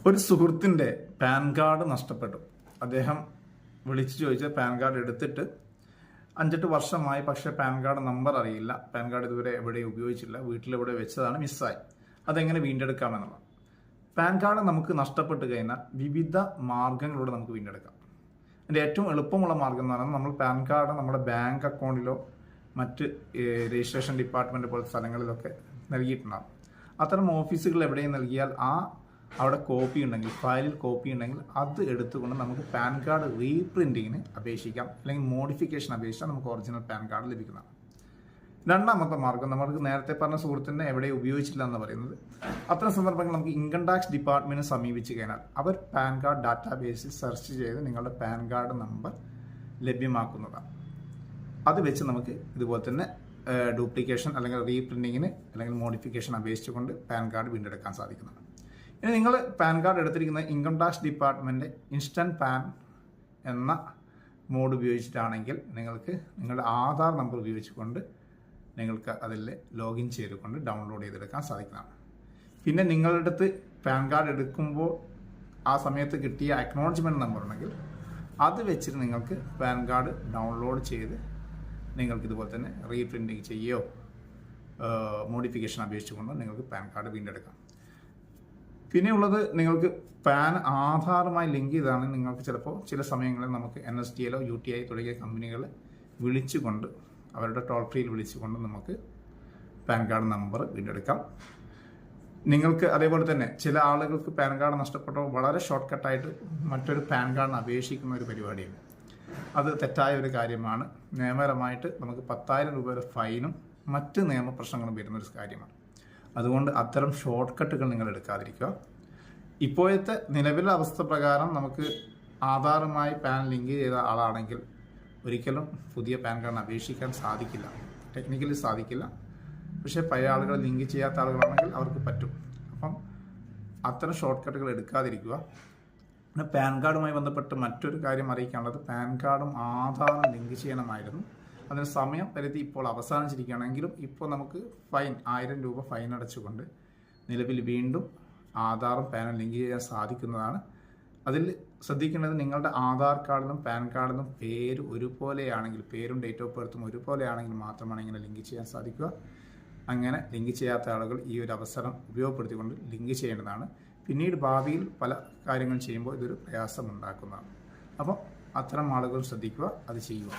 ഒരു സുഹൃത്തിൻ്റെ pan card നഷ്ടപ്പെട്ടു. അദ്ദേഹം വിളിച്ചു ചോദിച്ച പാൻ കാർഡ് എടുത്തിട്ട് 5-8 വർഷമായി, പക്ഷേ പാൻ കാർഡ് നമ്പർ അറിയില്ല. പാൻ കാർഡ് ഇതുവരെ എവിടെ ഉപയോഗിച്ചില്ല, വീട്ടിലെവിടെ വെച്ചതാണ്, മിസ്സായി. അതെങ്ങനെ വീണ്ടെടുക്കാമെന്നുള്ള. പാൻ കാർഡ് നമുക്ക് നഷ്ടപ്പെട്ട് കഴിഞ്ഞാൽ വിവിധ മാർഗങ്ങളിലൂടെ നമുക്ക് വീണ്ടെടുക്കാം. അതിൻ്റെ ഏറ്റവും എളുപ്പമുള്ള മാർഗം എന്ന് പറയുന്നത്, നമ്മൾ പാൻ കാർഡ് നമ്മുടെ ബാങ്ക് അക്കൗണ്ടിലോ മറ്റ് രജിസ്ട്രേഷൻ ഡിപ്പാർട്ട്മെൻറ്റ് പോലത്തെ സ്ഥലങ്ങളിലൊക്കെ നൽകിയിട്ടുണ്ടാകും. അത്തരം ഓഫീസുകൾ എവിടെയും നൽകിയാൽ അവിടെ കോപ്പി ഉണ്ടെങ്കിൽ, ഫയലിൽ കോപ്പി ഉണ്ടെങ്കിൽ അത് എടുത്തുകൊണ്ട് നമുക്ക് പാൻ കാർഡ് റീപ്രിൻറ്റിങ്ങിന് അപേക്ഷിക്കാം, അല്ലെങ്കിൽ മോഡിഫിക്കേഷൻ അപേക്ഷിച്ചാൽ നമുക്ക് ഒറിജിനൽ പാൻ കാർഡ് ലഭിക്കുന്നതാണ്. രണ്ടാമത്തെ മാർഗം, നമുക്ക് നേരത്തെ പറഞ്ഞ സുഹൃത്തിനെ എവിടെ ഉപയോഗിച്ചില്ല എന്ന് പറയുന്നത്, അത്തരം സന്ദർഭങ്ങൾ നമുക്ക് ഇൻകം ടാക്സ് ഡിപ്പാർട്ട്മെന്റിനെ സമീപിച്ച് കഴിഞ്ഞാൽ അവർ പാൻ കാർഡ് ഡാറ്റാബേസിൽ സെർച്ച് ചെയ്ത് നിങ്ങളുടെ പാൻ കാർഡ് നമ്പർ ലഭ്യമാക്കുന്നതാണ്. അത് വെച്ച് നമുക്ക് ഇതുപോലെ തന്നെ ഡ്യൂപ്ലിക്കേഷൻ അല്ലെങ്കിൽ റീപ്രിൻറ്റിങ്ങിന് അല്ലെങ്കിൽ മോഡിഫിക്കേഷൻ അപേക്ഷിച്ചുകൊണ്ട് പാൻ കാർഡ് വീണ്ടെടുക്കാൻ സാധിക്കുന്നതാണ്. ഇനി നിങ്ങൾ പാൻ കാർഡ് എടുത്തിരിക്കുന്ന income tax department instant pan എന്ന മോഡ് ഉപയോഗിച്ചിട്ടാണെങ്കിൽ നിങ്ങൾക്ക് നിങ്ങളുടെ ആധാർ നമ്പർ ഉപയോഗിച്ചുകൊണ്ട് നിങ്ങൾക്ക് അതിൽ ലോഗിൻ ചെയ്തുകൊണ്ട് ഡൗൺലോഡ് ചെയ്തെടുക്കാൻ സാധിക്കുന്നതാണ്. പിന്നെ നിങ്ങളുടെ അടുത്ത് പാൻ കാർഡ് എടുക്കുമ്പോൾ ആ സമയത്ത് കിട്ടിയ അക്നോളജ്മെൻറ്റ് നമ്പർ ഉണ്ടെങ്കിൽ അത് വെച്ചിട്ട് നിങ്ങൾക്ക് പാൻ കാർഡ് ഡൗൺലോഡ് ചെയ്ത് നിങ്ങൾക്ക് ഇതുപോലെ തന്നെ റീപ്രിൻറ്റിങ് ചെയ്യുകയോ മോഡിഫിക്കേഷൻ അപേക്ഷിച്ചുകൊണ്ടോ നിങ്ങൾക്ക് പാൻ കാർഡ് വീണ്ടെടുക്കാം. പിന്നെയുള്ളത്, നിങ്ങൾക്ക് പാൻ ആധാറുമായി ലിങ്ക് ചെയ്താണ് നിങ്ങൾക്ക് ചിലപ്പോൾ ചില സമയങ്ങളിൽ നമുക്ക് NSDL UTI തുടങ്ങിയ കമ്പനികളെ വിളിച്ചുകൊണ്ട് അവരുടെ ടോൾ ഫ്രീയിൽ വിളിച്ചുകൊണ്ട് നമുക്ക് പാൻ കാർഡ് നമ്പർ വീണ്ടെടുക്കാം. നിങ്ങൾക്ക് അതേപോലെ തന്നെ ചില ആളുകൾക്ക് പാൻ കാർഡ് നഷ്ടപ്പെട്ടപ്പോൾ വളരെ ഷോർട്ട് കട്ടായിട്ട് മറ്റൊരു പാൻ കാർഡിന് അപേക്ഷിക്കുന്ന ഒരു പരിപാടിയാണ്. അത് തെറ്റായ ഒരു കാര്യമാണ്. നിയമപരമായിട്ട് നമുക്ക് 10,000 രൂപയുടെ ഫൈനും മറ്റ് നിയമപ്രശ്നങ്ങളും വരുന്നൊരു കാര്യമാണ്. അതുകൊണ്ട് അത്തരം ഷോർട്ട് കട്ടുകൾ നിങ്ങൾ എടുക്കാതിരിക്കുക. ഇപ്പോഴത്തെ നിലവിലെ അവസ്ഥ പ്രകാരം നമുക്ക് ആധാറുമായി പാൻ ലിങ്ക് ചെയ്ത ആളാണെങ്കിൽ ഒരിക്കലും പുതിയ പാൻ കാർഡിന് അപേക്ഷിക്കാൻ സാധിക്കില്ല, ടെക്നിക്കലി സാധിക്കില്ല. പക്ഷേ പഴയ ആളുകൾ ലിങ്ക് ചെയ്യാത്ത ആളുകളാണെങ്കിൽ അവർക്ക് പറ്റും. അപ്പം അത്തരം ഷോർട്ട് കട്ടുകൾ എടുക്കാതിരിക്കുക. പിന്നെ പാൻ കാർഡുമായി ബന്ധപ്പെട്ട് മറ്റൊരു കാര്യം അറിയിക്കാനുള്ളത്, പാൻ കാർഡും ആധാറും ലിങ്ക് ചെയ്യണമായിരുന്നു. അതിന് സമയം പരിധി ഇപ്പോൾ അവസാനിച്ചിരിക്കുകയാണെങ്കിലും ഇപ്പോൾ നമുക്ക് ഫൈൻ 1000 രൂപ ഫൈൻ അടച്ചുകൊണ്ട് നിലവിൽ വീണ്ടും ആധാറും പാനും ലിങ്ക് ചെയ്യാൻ സാധിക്കുന്നതാണ്. അതിൽ ശ്രദ്ധിക്കേണ്ടത്, നിങ്ങളുടെ ആധാർ കാർഡിലും പാൻ കാർഡിലും പേര് ഒരുപോലെയാണെങ്കിൽ, പേരും ഡേറ്റ് ഓഫ് ബർത്തും ഒരുപോലെയാണെങ്കിൽ മാത്രമാണ് ഇങ്ങനെ ലിങ്ക് ചെയ്യാൻ സാധിക്കുക. അങ്ങനെ ലിങ്ക് ചെയ്യാത്ത ആളുകൾ ഈ ഒരു അവസരം ഉപയോഗപ്പെടുത്തിക്കൊണ്ട് ലിങ്ക് ചെയ്യേണ്ടതാണ്. പിന്നീട് ഭാവിയിൽ പല കാര്യങ്ങൾ ചെയ്യുമ്പോൾ ഇതൊരു പ്രയാസം ഉണ്ടാക്കുന്നതാണ്. അപ്പോൾ അത്തരം ആളുകൾ ശ്രദ്ധിക്കുക, അത് ചെയ്യുക.